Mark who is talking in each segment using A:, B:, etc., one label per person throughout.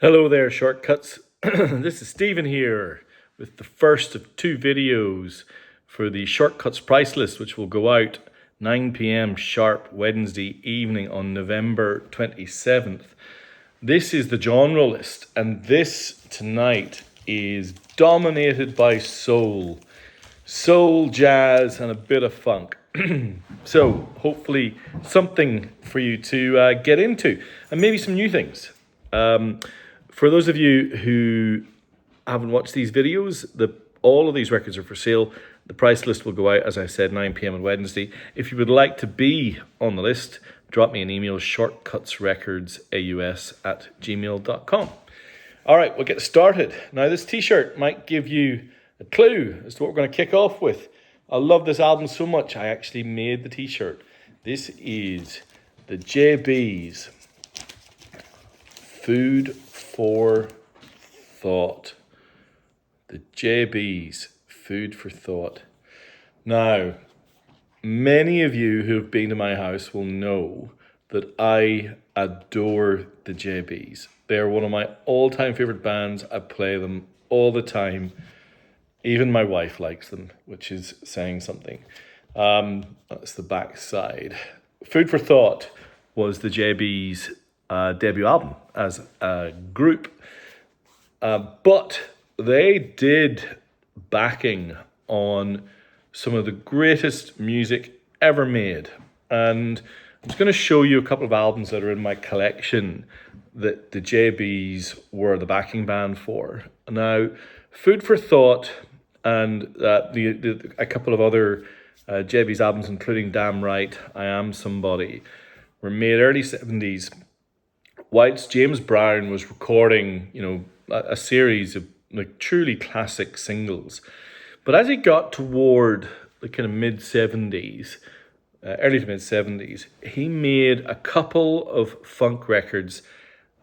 A: Hello there, shortcuts. This is Stephen here with the first of two videos for the shortcuts price list, which will go out 9 p.m. sharp Wednesday evening on November 27th. This is the genre list, and this tonight is dominated by soul, jazz, and a bit of funk. So hopefully something for you to get into, and maybe some new things. For those of you who haven't watched these videos, all of these records are for sale. The price list will go out, as I said, 9 p.m. on Wednesday. If you would like to be on the list, drop me an email, shortcutsrecordsaus@gmail.com. All right, we'll get started. Now, this t-shirt might give you a clue as to what we're going to kick off with. I love this album so much, I actually made the t-shirt. This is the JB's Food for Thought. The JB's Food for Thought. Now, many of you who have been to my house will know that I adore the JB's. They're one of my all-time favorite bands. I play them all the time. Even my wife likes them, which is saying something. That's the back side. Food for Thought was the JB's debut album as a group. But they did backing on some of the greatest music ever made. And I'm just going to show you a couple of albums that are in my collection that the JB's were the backing band for. Now, Food for Thought and a couple of other JB's albums, including Damn Right, I Am Somebody, were made early 70s. Whilst James Brown was recording, a series of like truly classic singles. But as he got toward the kind of mid-70s, early to mid-70s, he made a couple of funk records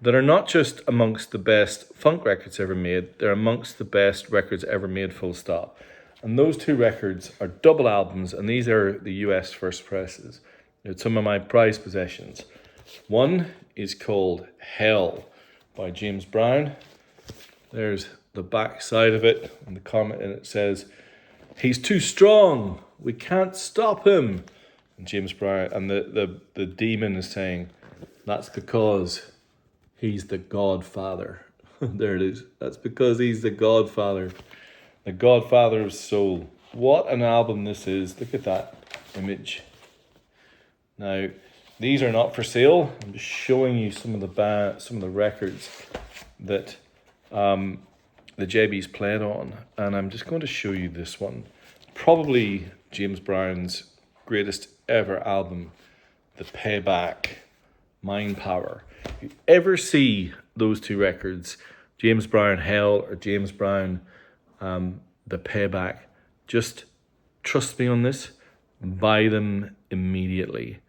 A: that are not just amongst the best funk records ever made, they're amongst the best records ever made, full stop. And those two records are double albums, and these are the US first presses. They're some of my prized possessions. One is called Hell by James Brown. There's the back side of it, and the comment in it says, "He's too strong, we can't stop him." And James Brown, and the demon is saying, "That's because he's the Godfather." There it is. That's because he's the Godfather of soul. What an album this is. Look at that image. Now, these are not for sale. I'm just showing you some of the records that the JB's played on, and I'm just going to show you this one. Probably James Brown's greatest ever album, The Payback, Mind Power. If you ever see those two records, James Brown Hell or James Brown The Payback, just trust me on this, buy them immediately.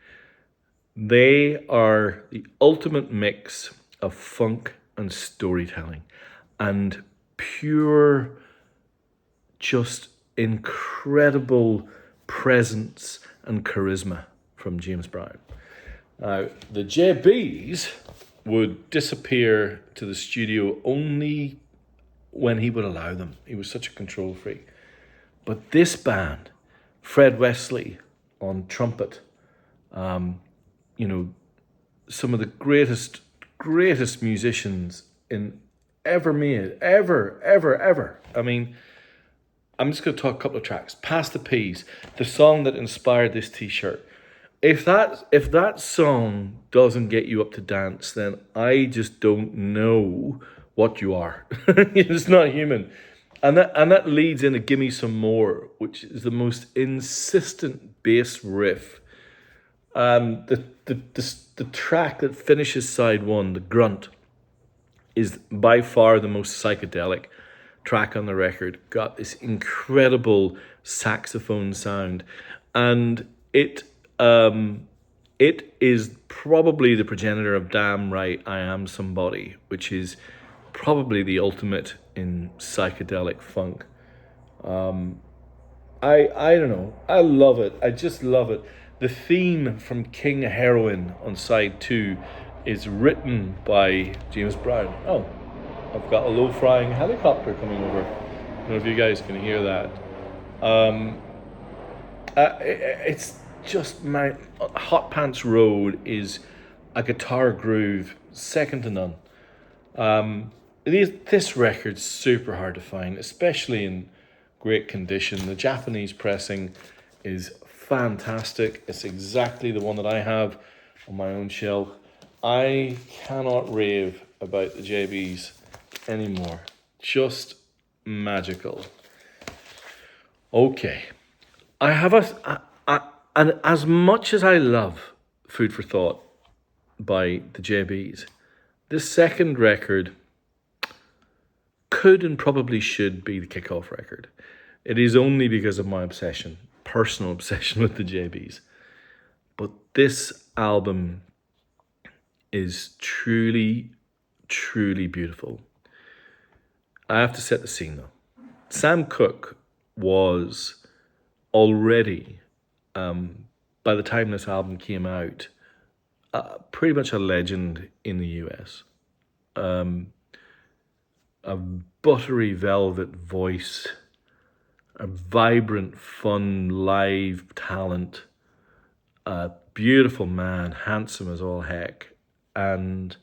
A: They are the ultimate mix of funk and storytelling and pure, just incredible presence and charisma from James Brown. Now, the JB's would disappear to the studio only when he would allow them. He was such a control freak. But this band, Fred Wesley on trumpet, some of the greatest musicians ever made. I mean, I'm just going to talk a couple of tracks. Pass the Peas, the song that inspired this t-shirt. If that song doesn't get you up to dance, then I just don't know what you are. It's not human. And that leads into Gimme Some More, which is the most insistent bass riff. The track that finishes side one, the grunt, is by far the most psychedelic track on the record. Got this incredible saxophone sound, and it is probably the progenitor of Damn Right, I Am Somebody, which is probably the ultimate in psychedelic funk. I don't know. I love it. I just love it. The theme from King Heroin on side 2 is written by James Brown. Oh, I've got a low-flying helicopter coming over. I don't know if you guys can hear that. It's just my Hot Pants Road is a guitar groove second to none. This record's super hard to find, especially in great condition. The Japanese pressing is fantastic. It's exactly the one that I have on my own shelf. I cannot rave about the JBs anymore. Just magical. Okay. I have and as much as I love Food for Thought by the JBs, this second record could and probably should be the kickoff record. It is only because of my personal obsession with the JBs. But this album is truly, truly beautiful. I have to set the scene though. Sam Cooke was already, by the time this album came out, pretty much a legend in the US. A buttery velvet voice, a vibrant, fun, live talent, a beautiful man, handsome as all heck, and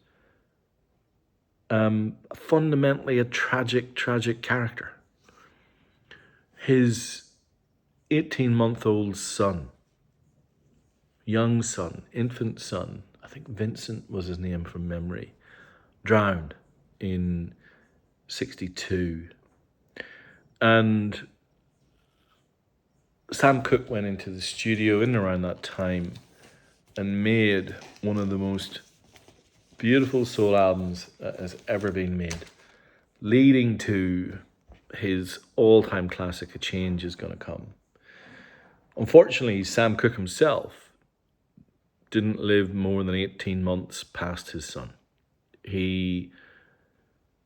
A: fundamentally a tragic character. His 18-month-old son, young son, infant son, I think Vincent was his name from memory, drowned in 62. And Sam Cooke went into the studio in and around that time and made one of the most beautiful soul albums that has ever been made, leading to his all-time classic, A Change Is Gonna Come. Unfortunately, Sam Cooke himself didn't live more than 18 months past his son.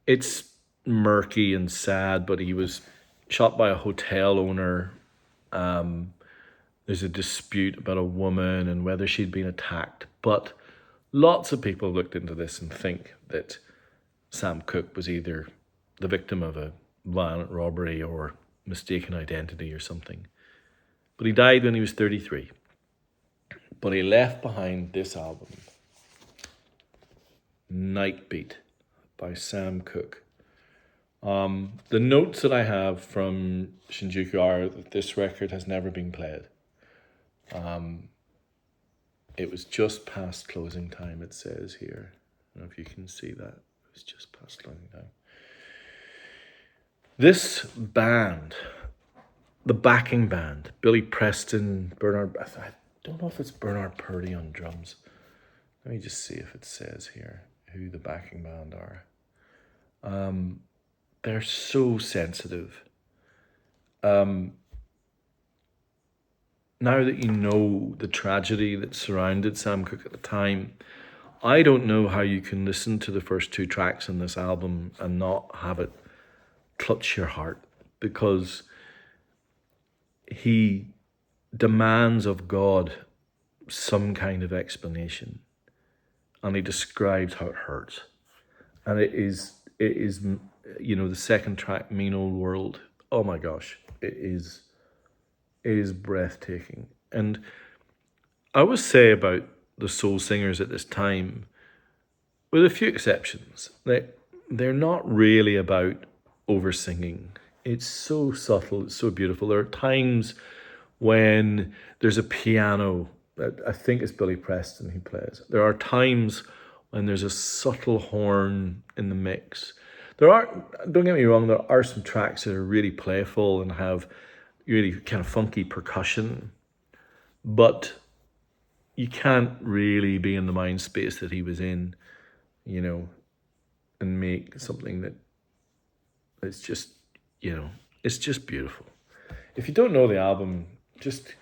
A: It's murky and sad, but he was shot by a hotel owner. There's a dispute about a woman and whether she'd been attacked, but lots of people looked into this and think that Sam Cooke was either the victim of a violent robbery or mistaken identity or something. But he died when he was 33. But he left behind this album, Nightbeat by Sam Cooke. The notes that I have from Shinjuku are that this record has never been played. It was just past closing time, it says here. I don't know if you can see that. It was just past closing time. This band, the backing band, Billy Preston, Bernard, I don't know if it's Bernard Purdy on drums. Let me just see if it says here who the backing band are. They're so sensitive. Now that you know the tragedy that surrounded Sam Cooke at the time, I don't know how you can listen to the first two tracks in this album and not have it clutch your heart, because he demands of God some kind of explanation, and he describes how it hurts. And it is, the second track, Mean Old World. Oh my gosh, it is breathtaking. And I always say about the soul singers at this time, with a few exceptions, they're not really about over singing. It's so subtle, it's so beautiful. There are times when there's a piano, I think it's Billy Preston who plays. There are times when there's a subtle horn in the mix. Don't get me wrong, there are some tracks that are really playful and have really kind of funky percussion, but you can't really be in the mind space that he was in, and make something that it's just, it's just beautiful. If you don't know the album, just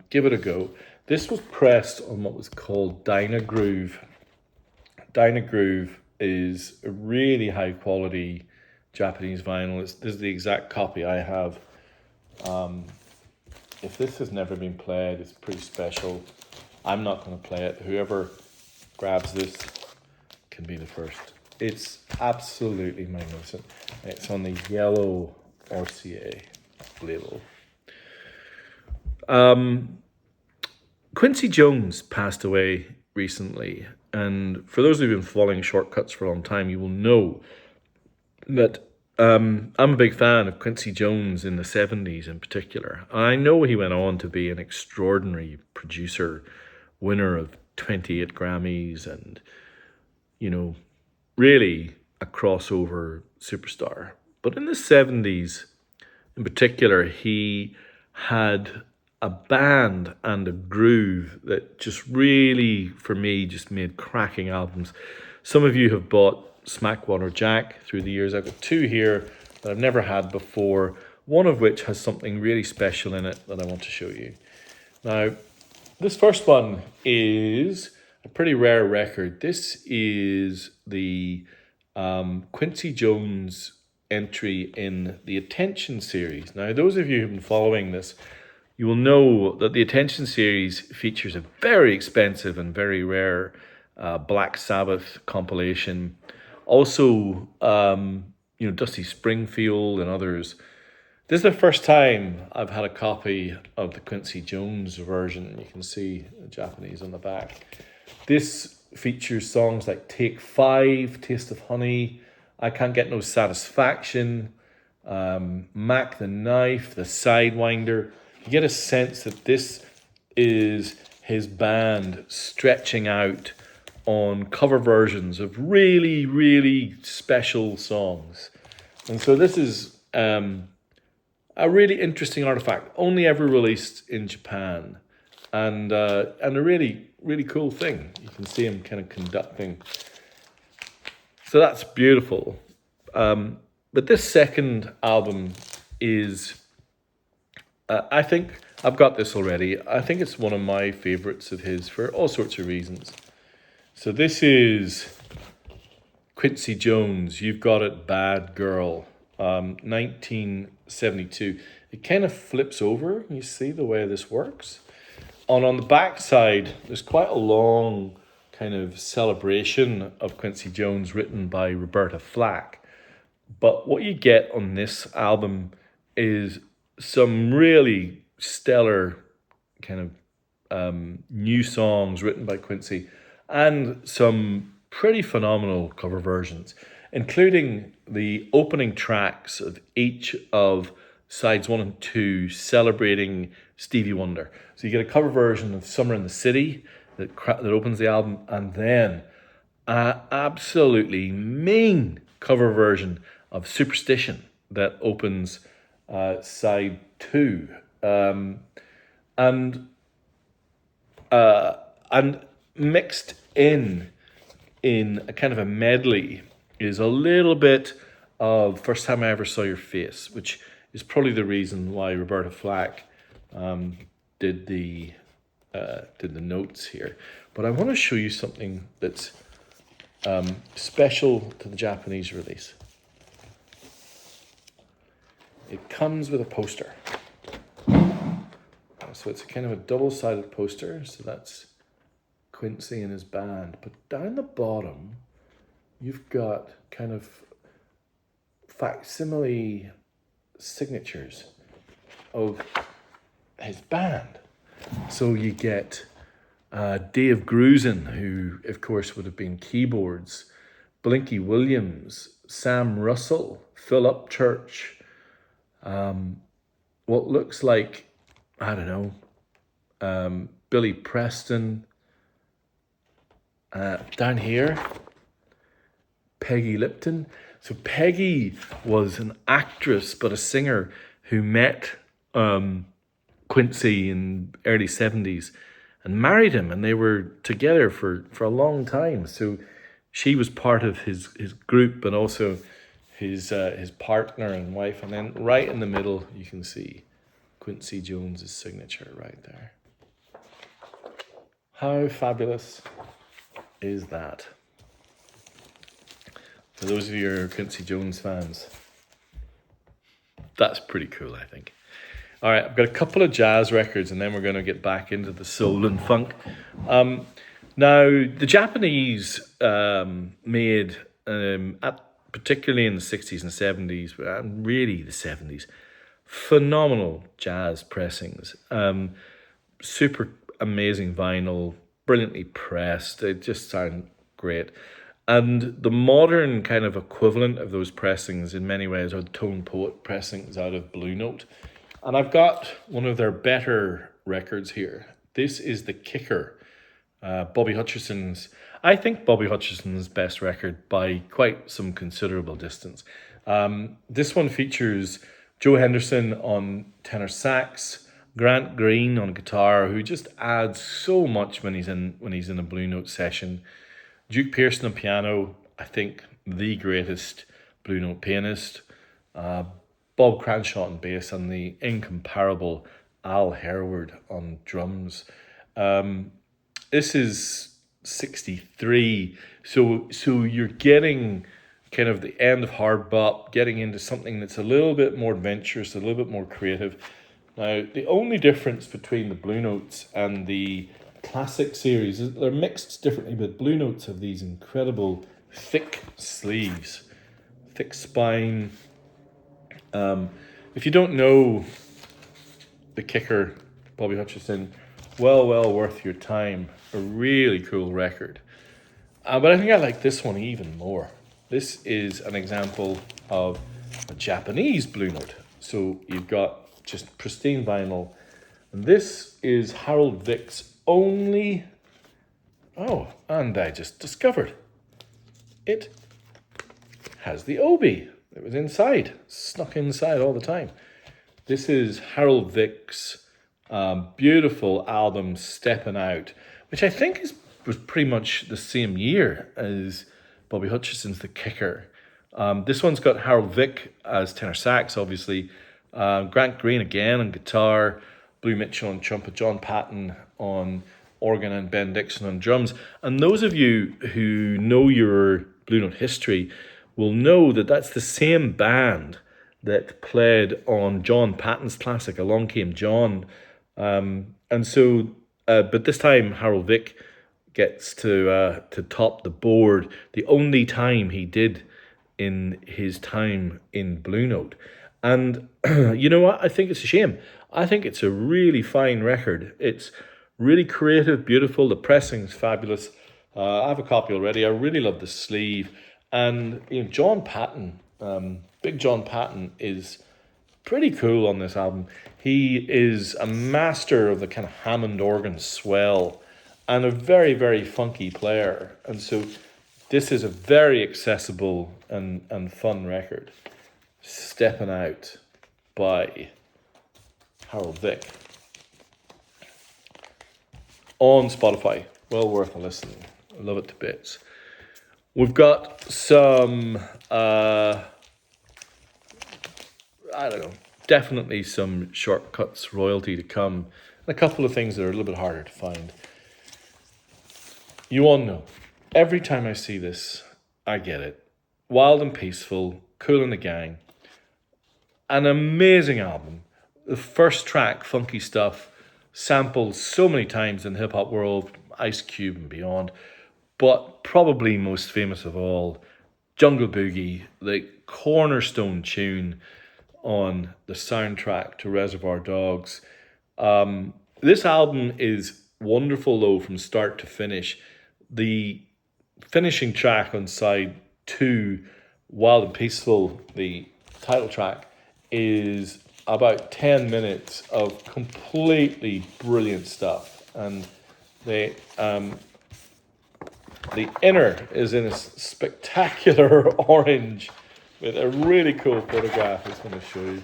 A: give it a go. This was pressed on what was called Dynagroove. Dynagroove is a really high quality Japanese vinyl. This is the exact copy I have. If this has never been played, it's pretty special. I'm not going to play it. Whoever grabs this can be the first. It's absolutely magnificent. It's on the yellow RCA label. Quincy Jones passed away recently, and for those who've been following Shortcuts for a long time, you will know that I'm a big fan of Quincy Jones in the 70s in particular. I know he went on to be an extraordinary producer, winner of 28 Grammys, and, really a crossover superstar. But in the 70s in particular, he had a band and a groove that just really, for me, just made cracking albums. Some of you have bought Smackwater Jack through the years. I've got two here that I've never had before, one of which has something really special in it that I want to show you. Now, this first one is a pretty rare record. This is the Quincy Jones entry in the Attention series. Now, those of you who've been following this, you will know that the Attention series features a very expensive and very rare Black Sabbath compilation. Also, Dusty Springfield and others. This is the first time I've had a copy of the Quincy Jones version. You can see the Japanese on the back. This features songs like Take 5, Taste of Honey, I Can't Get No Satisfaction, Mac the Knife, The Sidewinder. You get a sense that this is his band stretching out on cover versions of really, really special songs. And so this is a really interesting artifact, only ever released in Japan. And a really, really cool thing. You can see him kind of conducting. So that's beautiful. But this second album is, I think, I've got this already. I think it's one of my favorites of his for all sorts of reasons. So this is Quincy Jones, You've Got It Bad Girl, 1972. It kind of flips over. You see the way this works? On the back side, there's quite a long kind of celebration of Quincy Jones written by Roberta Flack. But what you get on this album is some really stellar kind of new songs written by Quincy and some pretty phenomenal cover versions, including the opening tracks of each of sides 1 and 2 celebrating Stevie Wonder. So you get a cover version of Summer in the City that opens the album, and then an absolutely mean cover version of Superstition that opens side 2. And mixed in a kind of a medley is a little bit of First Time I Ever Saw Your Face, which is probably the reason why Roberta Flack did the notes here. But I want to show you something that's special to the Japanese release. It comes with a poster. So it's kind of a double-sided poster. So that's Quincy and his band. But down the bottom, you've got kind of facsimile signatures of his band. So you get Dave Grusin, who of course would have been keyboards, Blinky Williams, Sam Russell, Phil Upchurch, what looks like, I don't know, Billy Preston. Down here, Peggy Lipton. So Peggy was an actress, but a singer who met Quincy in early 70s and married him, and they were together for a long time. So she was part of his group, but also his partner and wife. And then right in the middle, you can see Quincy Jones's signature right there. How fabulous is that? For those of you who are Quincy Jones fans, that's pretty cool, I think. All right, I've got a couple of jazz records, and then we're going to get back into the soul and funk. Now, the Japanese made particularly in the 60s and 70s, and really the 70s. Phenomenal jazz pressings. Super amazing vinyl, brilliantly pressed. They just sound great. And the modern kind of equivalent of those pressings in many ways are the Tone Poet pressings out of Blue Note. And I've got one of their better records here. This is The Kicker, Bobby Hutcherson's, I think Bobby Hutcherson's best record by quite some considerable distance. This one features Joe Henderson on tenor sax, Grant Green on guitar, who just adds so much when he's in a Blue Note session. Duke Pearson on piano, I think the greatest Blue Note pianist. Bob Cranshaw on bass, and the incomparable Al Herward on drums. This is 63, so you're getting kind of the end of hard bop, getting into something that's a little bit more adventurous, a little bit more creative. Now, the only difference between the Blue Notes and the classic series is they're mixed differently, but Blue Notes have these incredible thick sleeves, thick spine. If you don't know The Kicker, Bobby Hutcherson, well worth your time. A really cool record. But I think I like this one even more. This is an example of a Japanese Blue Note. So you've got just pristine vinyl. And this is Harold Vick's only... Oh, and I just discovered it has the obi. It was inside, snuck inside all the time. This is Harold Vick's beautiful album, Steppin' Out, which I think was pretty much the same year as Bobby Hutcherson's The Kicker. This one's got Harold Vick as tenor sax, obviously. Grant Green again on guitar, Blue Mitchell on trumpet, John Patton on organ, and Ben Dixon on drums. And those of you who know your Blue Note history will know that that's the same band that played on John Patton's classic, Along Came John. But this time Harold Vick gets to top the board, the only time he did in his time in Blue Note. And you know what? I think it's a shame. I think it's a really fine record. It's really creative, beautiful. The pressing's fabulous. I have a copy already. I really love the sleeve. And John Patton, Big John Patton, is pretty cool on this album. He is a master of the kind of Hammond organ swell and a very, very funky player. And so this is a very accessible and fun record. Steppin' Out by Harold Vick. On Spotify. Well worth a listen. I love it to bits. We've got some, definitely some Shortcuts royalty to come. And a couple of things that are a little bit harder to find. You all know, every time I see this, I get it. Wild and Peaceful, Kool and the Gang. An amazing album. The first track, Funky Stuff, sampled so many times in the hip-hop world, Ice Cube and beyond. But probably most famous of all, Jungle Boogie, the cornerstone tune on the soundtrack to Reservoir Dogs. This album is wonderful, though, from start to finish. The finishing track on side 2, Wild and Peaceful, the title track, is about 10 minutes of completely brilliant stuff. And the inner is in a spectacular orange with a really cool photograph I was going to show you.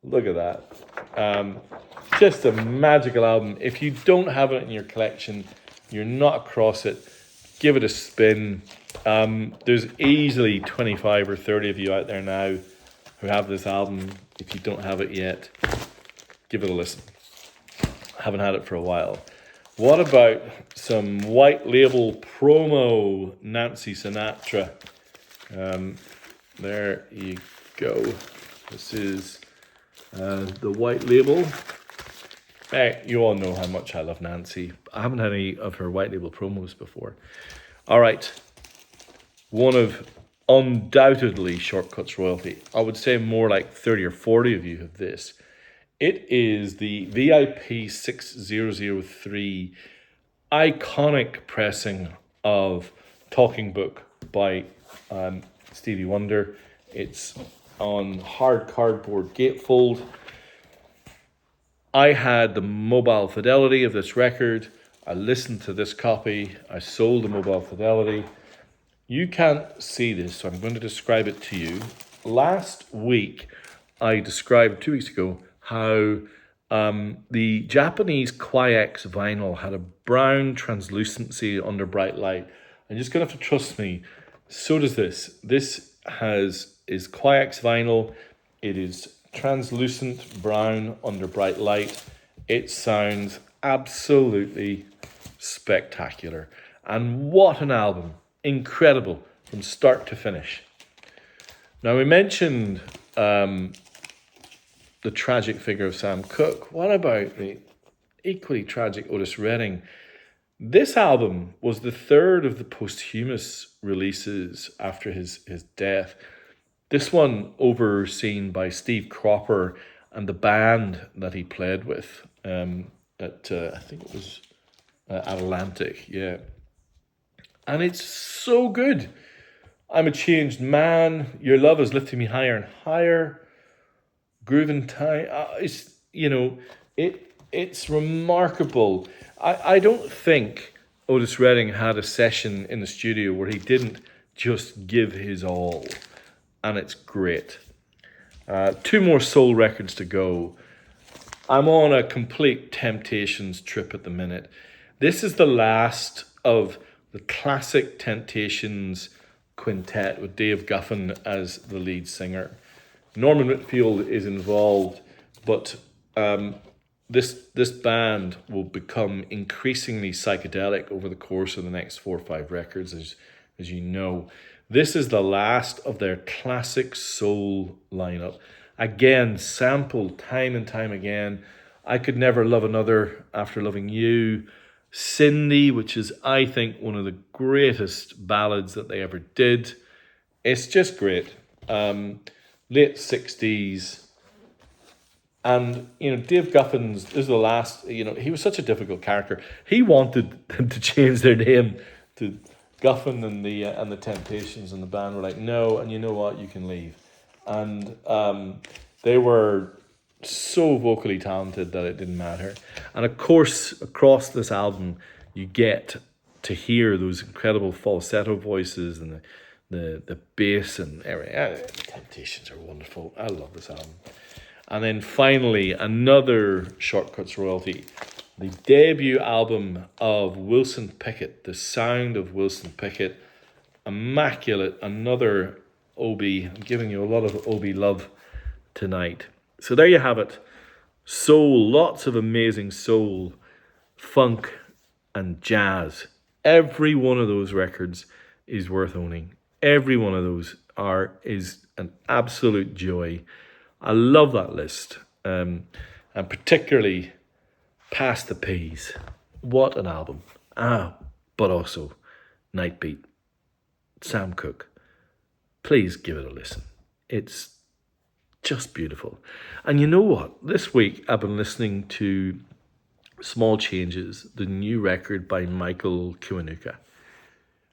A: Look at that. Just a magical album. If you don't have it in your collection, you're not across it, give it a spin. There's easily 25 or 30 of you out there now who have this album. If you don't have it yet, give it a listen. Haven't had it for a while. What about some white label promo Nancy Sinatra? There you go. This is the white label. You all know how much I love Nancy. I haven't had any of her white label promos before. All right. one of undoubtedly Shortcuts royalty. I would say more like 30 or 40 of you have this. It is the VIP 6003 iconic pressing of Talking Book by Stevie Wonder. It's on hard cardboard gatefold. I had the mobile fidelity of this record. I listened to this copy. I sold the mobile fidelity. You can't see this, so I'm going to describe it to you. Last week, I described 2 weeks ago how the Japanese Quiex vinyl had a brown translucency under bright light. And you're just going to have to trust me. So does this. This is Quiex vinyl. It is translucent brown under bright light. It sounds absolutely spectacular. And what an album. Incredible from start to finish. Now, we mentioned the tragic figure of Sam Cooke. What about the equally tragic Otis Redding? This album was the third of the posthumous releases after his death. This one overseen by Steve Cropper and the band that he played with at, I think it was Atlantic, yeah. And it's so good. I'm a changed man. Your love is lifting me higher and higher. Groovin' time. It's remarkable. I don't think Otis Redding had a session in the studio where he didn't just give his all. And it's great. 2 more soul records to go. I'm on a complete Temptations trip at the minute. This is the last of the classic Temptations quintet with Dave Guffin as the lead singer. Norman Whitfield is involved, but this band will become increasingly psychedelic over the course of the next 4 or 5 records, as you know. This is the last of their classic soul lineup. Again, sampled time and time again. I Could Never Love Another After Loving You. Cindy, which is, I think, one of the greatest ballads that they ever did. It's just great. Late 60s. And, Dave Guffin's, this is the last, he was such a difficult character. He wanted them to change their name to Guffin, and the Temptations, and the band were like, no, and you know what, you can leave. And they were so vocally talented that it didn't matter. And of course, across this album, you get to hear those incredible falsetto voices and the bass and everything. Temptations are wonderful. I love this album. And then finally, another Shortcuts royalty. The debut album of Wilson Pickett, The Sound of Wilson Pickett. Immaculate, another Obi. I'm giving you a lot of Obi love tonight. So there you have it. Soul, lots of amazing soul, funk, and jazz. Every one of those records is worth owning. Every one of those is an absolute joy. I love that list. And particularly Past the Peas. What an album. But also Nightbeat. Sam Cooke. Please give it a listen. It's just beautiful. And you know what? This week I've been listening to Small Changes, the new record by Michael Kiwanuka,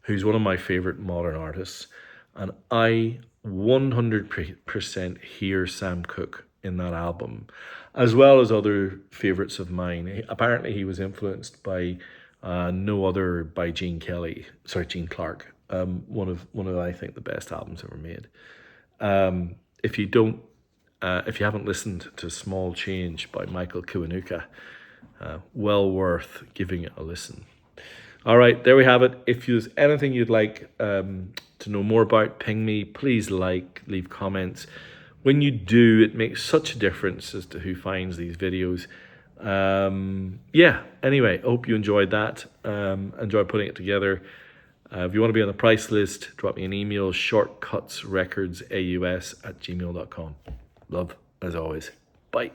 A: who's one of my favorite modern artists. And I 100% hear Sam Cooke in that album, as well as other favorites of mine. Apparently he was influenced by No Other by Gene Clark. One of I think the best albums ever made. If you haven't listened to Small Change by Michael Kiwanuka, well worth giving it a listen. All right, there we have it. If there's anything you'd like to know more about, ping me. Please leave comments. When you do, it makes such a difference as to who finds these videos. Anyway, I hope you enjoyed that. Enjoy putting it together. If you want to be on the price list, drop me an email, shortcutsrecordsaus@gmail.com. Love, as always. Bye.